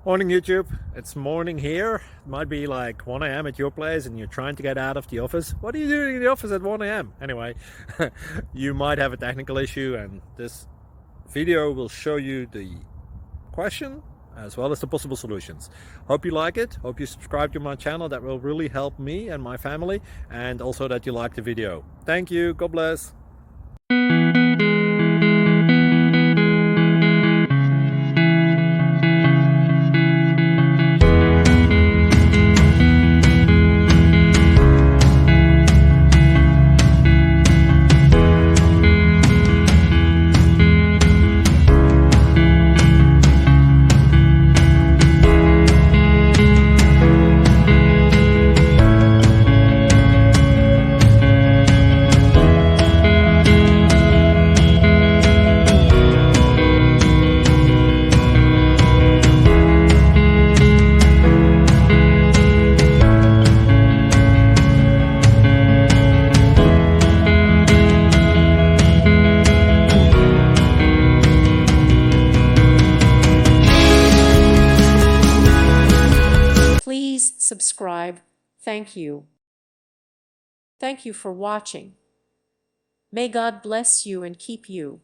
Morning YouTube, it's morning here. It might be like 1 a.m. at your place and you're trying to get out of the office. What are you doing in the office at 1 a.m.? Anyway, you might have a technical issue and this video will show you the question as well as the possible solutions. Hope you like it, hope you subscribe to my channel. That will really help me and my family, and also that you like the video. Thank you, God bless. Please subscribe. Thank you. Thank you for watching. May God bless you and keep you.